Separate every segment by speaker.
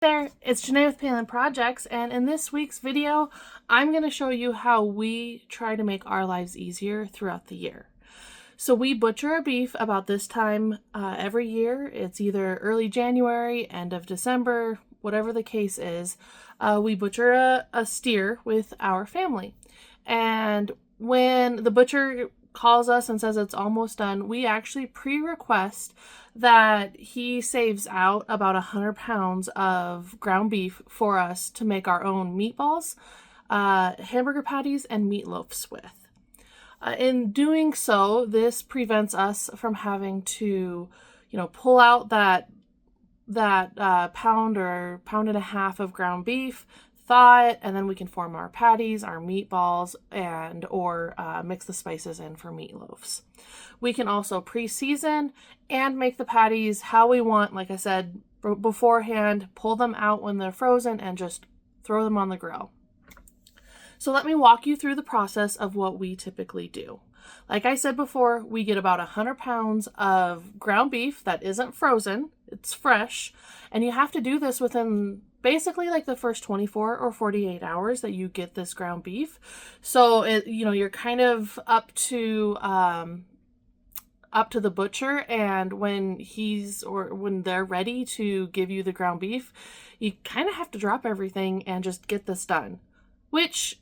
Speaker 1: There, it's Janae with Palin Projects, and in this week's video, I'm going to show you how we try to make our lives easier throughout the year. So we butcher a beef about this time every year. It's either early January, end of December, whatever the case is. We butcher a steer with our family. And when the butcher calls us and says it's almost done, we actually pre-request that he saves out about 100 pounds of ground beef for us to make our own meatballs, hamburger patties, and meatloafs with. In doing so, this prevents us from having to, pull out that pound or pound and a half of ground beef, thaw it, and then we can form our patties, our meatballs, and or mix the spices in for meatloafs. We can also pre-season and make the patties how we want, like I said beforehand, pull them out when they're frozen and just throw them on the grill. So let me walk you through the process of what we typically do. Like I said before, we get about 100 pounds of ground beef that isn't frozen, it's fresh, and you have to do this within basically like the first 24 or 48 hours that you get this ground beef. So you're kind of up to the butcher, and when they're ready to give you the ground beef, you kind of have to drop everything and just get this done, which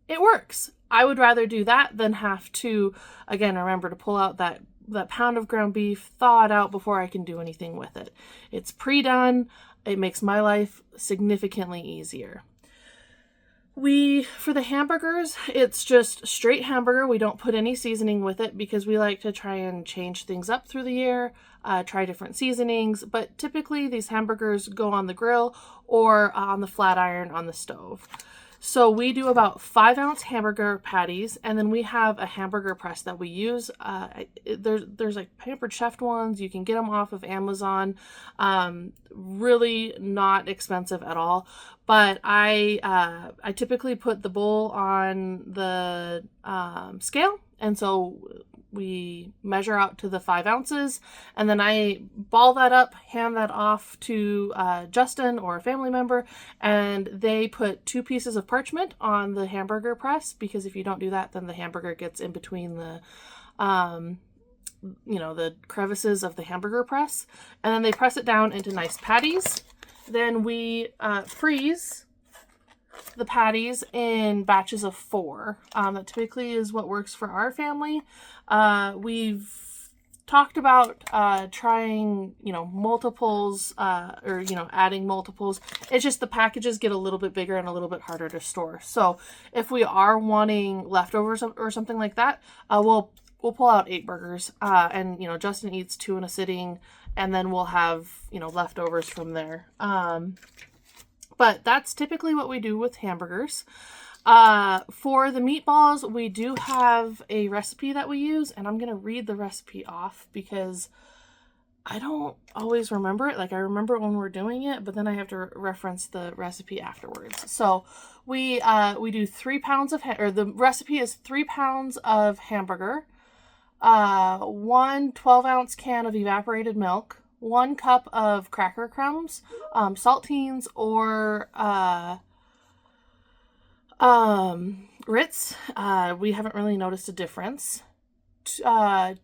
Speaker 1: it works. I would rather do that than have to, again, remember to pull out that pound of ground beef, thaw it out before I can do anything with it. It's pre-done. It makes my life significantly easier. For the hamburgers, it's just straight hamburger. We don't put any seasoning with it because we like to try and change things up through the year, try different seasonings, but typically these hamburgers go on the grill or on the flat iron on the stove. So we do about 5-ounce hamburger patties, and then we have a hamburger press that we use. There's like Pampered Chef ones. You can get them off of Amazon. Really not expensive at all. But I typically put the bowl on the scale, and so we measure out to the 5 ounces, and then I ball that up, hand that off to Justin or a family member, and they put 2 pieces of parchment on the hamburger press, because if you don't do that, then the hamburger gets in between the the crevices of the hamburger press, and then they press it down into nice patties. Then we freeze the patties in batches of 4. That typically is what works for our family. We've talked about trying, multiples, or adding multiples. It's just the packages get a little bit bigger and a little bit harder to store. So if we are wanting leftovers or something like that, we'll pull out 8 burgers, and Justin eats 2 in a sitting, and then we'll have leftovers from there. But that's typically what we do with hamburgers. For the meatballs, we do have a recipe that we use, and I'm going to read the recipe off because I don't always remember it. Like, I remember when we're doing it, but then I have to reference the recipe afterwards. So we do 3 pounds of, or the recipe is 3 pounds of hamburger, 1 12-ounce can of evaporated milk, 1 cup of cracker crumbs, saltines, or Ritz. We haven't really noticed a difference. 2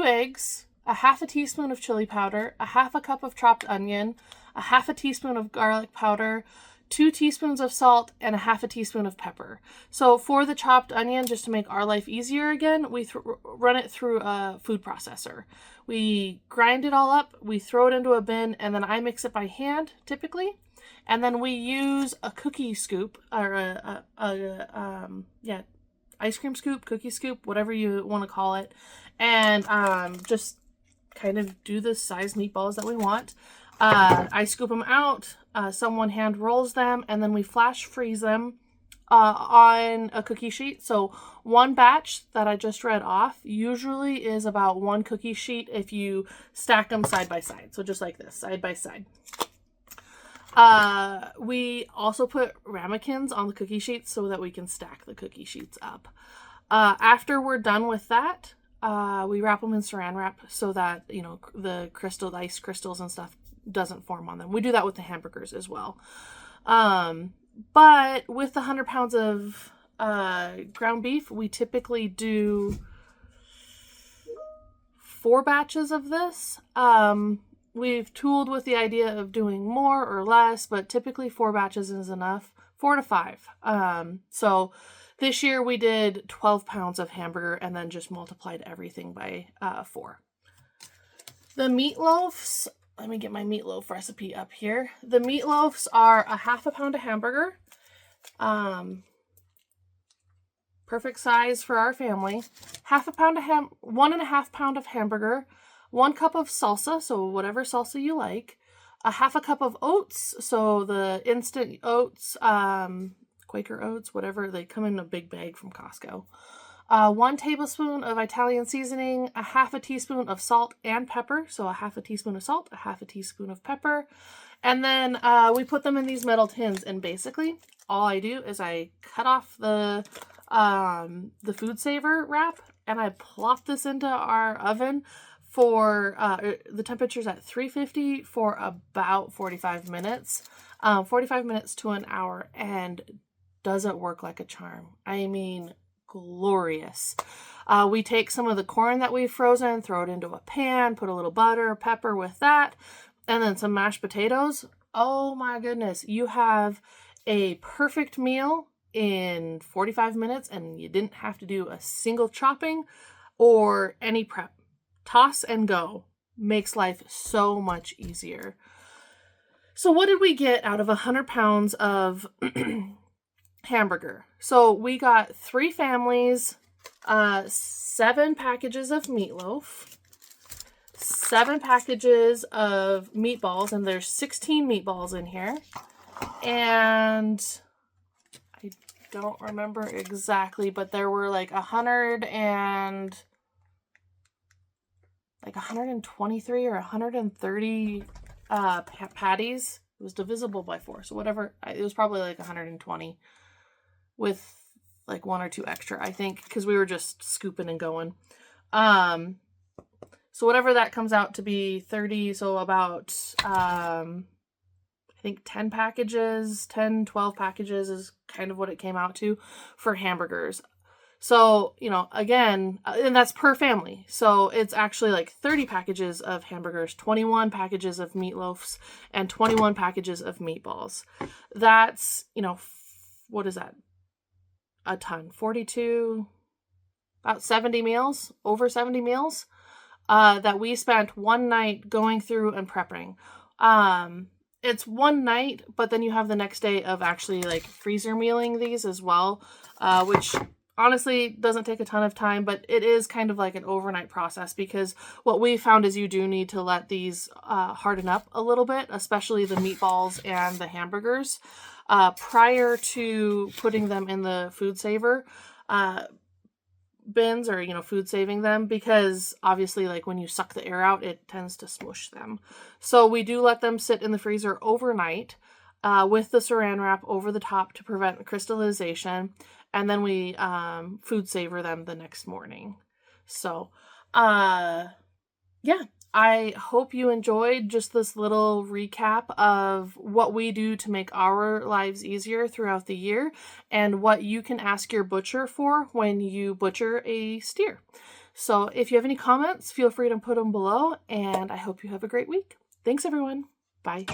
Speaker 1: eggs, a half a teaspoon of chili powder, a half a cup of chopped onion, a half a teaspoon of garlic powder, 2 teaspoons of salt, and a half a teaspoon of pepper. So for the chopped onion, just to make our life easier again, we run it through a food processor. We grind it all up, we throw it into a bin, and then I mix it by hand, typically. And then we use a cookie scoop, or ice cream scoop, cookie scoop, whatever you want to call it. And just kind of do the size meatballs that we want. I scoop them out, someone hand rolls them, and then we flash freeze them on a cookie sheet. So 1 batch that I just read off usually is about 1 cookie sheet if you stack them side by side. So just like this, side by side. We also put ramekins on the cookie sheets so that we can stack the cookie sheets up. After we're done with that, we wrap them in saran wrap so that, the ice crystals and stuff doesn't form on them. We do that with the hamburgers as well. But with the 100 pounds of ground beef, we typically do 4 batches of this. We've tooled with the idea of doing more or less, but typically 4 batches is enough. 4 to 5. So this year we did 12 pounds of hamburger and then just multiplied everything by 4. The meatloafs, let me get my meatloaf recipe up here. The meatloafs are a 1/2 pound of hamburger. Perfect size for our family. 1/2 pound of 1.5 pound of hamburger, 1 cup of salsa, so whatever salsa you like, a 1/2 cup of oats, so the instant oats, Quaker oats, whatever, they come in a big bag from Costco. 1 tablespoon of Italian seasoning, a 1/2 teaspoon of salt and pepper, so a 1/2 teaspoon of salt, a 1/2 teaspoon of pepper, and then we put them in these metal tins, and basically all I do is I cut off the food saver wrap and I plop this into our oven for the temperature's at 350 for about 45 minutes, 45 minutes to an hour, and does it work like a charm? I mean, glorious. We take some of the corn that we've frozen, throw it into a pan, put a little butter, pepper with that, and then some mashed potatoes. Oh my goodness, you have a perfect meal in 45 minutes and you didn't have to do a single chopping or any prep. Toss and go. Makes life so much easier. So what did we get out of 100 pounds of hamburger? So we got 3 families, 7 packages of meatloaf, 7 packages of meatballs, and there's 16 meatballs in here. And I don't remember exactly, but there were like 123 or 130 patties. It was divisible by 4, so whatever. It was probably like 120 with like 1 or 2 extra, I think, because we were just scooping and going. So whatever that comes out to be, 30, so about I think 10 packages, 10, 12 packages is kind of what it came out to for hamburgers. So, you know, again, and that's per family. So it's actually like 30 packages of hamburgers, 21 packages of meatloafs, and 21 packages of meatballs. That's, you know, what is that? A ton. 42, about 70 meals, over 70 meals that we spent one night going through and prepping. It's one night, but then you have the next day of actually like freezer mealing these as well, which honestly doesn't take a ton of time, but it is kind of like an overnight process, because what we found is you do need to let these harden up a little bit, especially the meatballs and the hamburgers, prior to putting them in the food saver bins, or, you know, food saving them, because obviously like when you suck the air out, it tends to smush them. So we do let them sit in the freezer overnight with the saran wrap over the top to prevent crystallization, and then we food saver them the next morning. So yeah, I hope you enjoyed just this little recap of what we do to make our lives easier throughout the year, and what you can ask your butcher for when you butcher a steer. So if you have any comments, feel free to put them below, and I hope you have a great week. Thanks, everyone. Bye.